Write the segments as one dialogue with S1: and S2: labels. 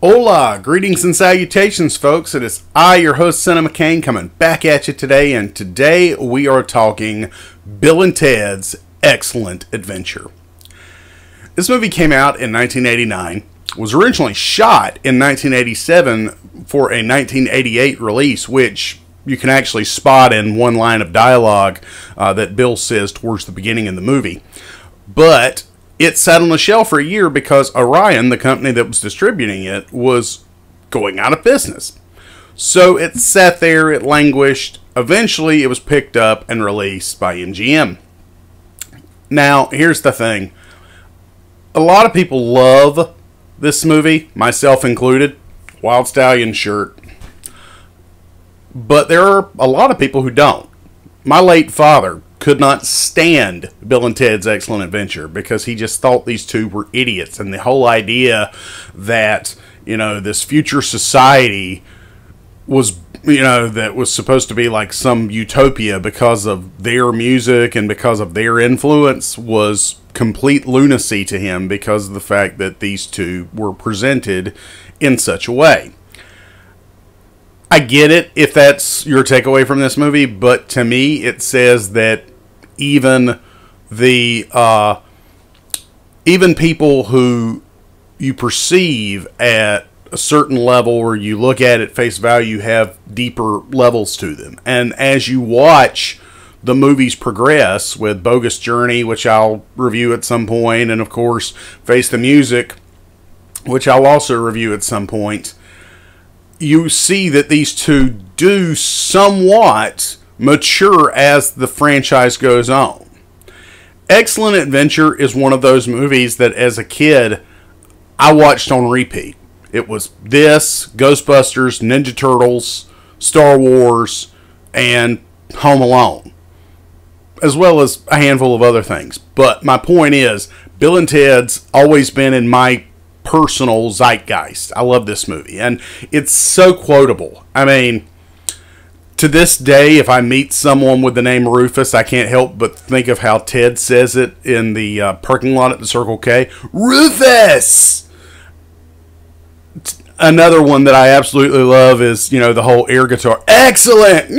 S1: Hola, greetings and salutations, folks. It is I, your host, Cinema Kane, coming back at you today, and today we are talking Bill and Ted's Excellent Adventure. This movie came out in 1989, was originally shot in 1987 for a 1988 release, which you can actually spot in one line of dialogue that Bill says towards the beginning of the movie. But it sat on the shelf for a year because Orion, the company that was distributing it, was going out of business. So it sat there, it languished. Eventually, it was picked up and released by MGM. Now, here's the thing. A lot of people love this movie, myself included. Wild Stallion shirt. But there are a lot of people who don't. My late father could not stand Bill and Ted's Excellent Adventure because he just thought these two were idiots, and the whole idea that, this future society was, that was supposed to be like some utopia because of their music and because of their influence was complete lunacy to him because of the fact that these two were presented in such a way. I get it if that's your takeaway from this movie, but to me it says that even people who you perceive at a certain level or you look at face value have deeper levels to them. And as you watch the movies progress with Bogus Journey, which I'll review at some point, and of course Face the Music, which I'll also review at some point, you see that these two do somewhat mature as the franchise goes on. Excellent Adventure is one of those movies that as a kid I watched on repeat. It was this, Ghostbusters, Ninja Turtles, Star Wars, and Home Alone, as well as a handful of other things. But my point is, Bill and Ted's always been in my personal zeitgeist. I love this movie, and it's so quotable. I mean, to this day, if I meet someone with the name Rufus, I can't help but think of how Ted says it in the parking lot at the Circle K. Rufus! Another one that I absolutely love is, the whole air guitar. Excellent!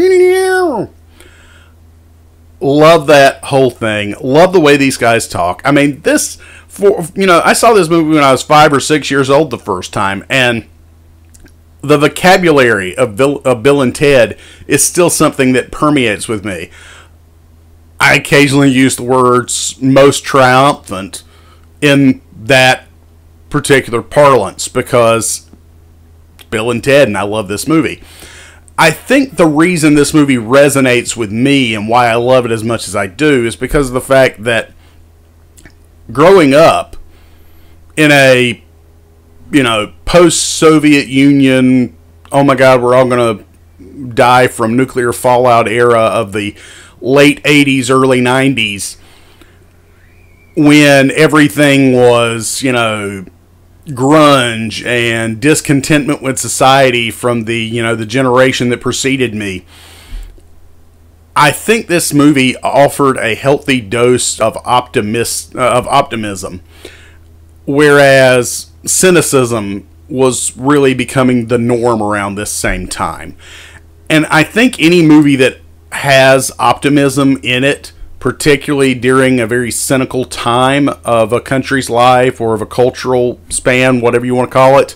S1: Love that whole thing. Love the way these guys talk. I mean, I saw this movie when I was 5 or 6 years old the first time, and the vocabulary of Bill and Ted is still something that permeates with me. I occasionally use the words most triumphant in that particular parlance because it's Bill and Ted, and I love this movie. I think the reason this movie resonates with me and why I love it as much as I do is because of the fact that growing up in a post-Soviet Union, oh my God, we're all going to die from nuclear fallout era of the late 80s, early 90s, when everything was, grunge and discontentment with society from the generation that preceded me. I think this movie offered a healthy dose of optimism, whereas cynicism was really becoming the norm around this same time. And I think any movie that has optimism in it, particularly during a very cynical time of a country's life or of a cultural span, whatever you want to call it,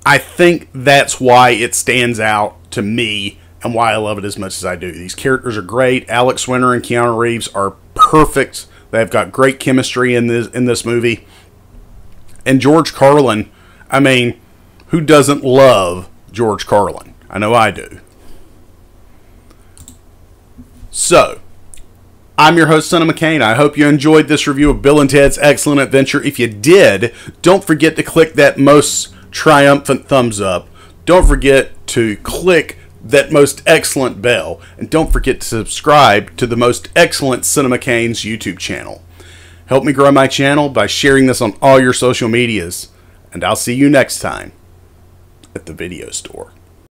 S1: I think that's why it stands out to me and why I love it as much as I do. These characters are great. Alex Winter and Keanu Reeves are perfect. They've got great chemistry in this movie. And George Carlin, I mean, who doesn't love George Carlin? I know I do. So, I'm your host, Cinema Kane. I hope you enjoyed this review of Bill and Ted's Excellent Adventure. If you did, don't forget to click that most triumphant thumbs up. Don't forget to click that most excellent bell. And don't forget to subscribe to the most excellent Cinema Kane's YouTube channel. Help me grow my channel by sharing this on all your social medias. And I'll see you next time at the video store.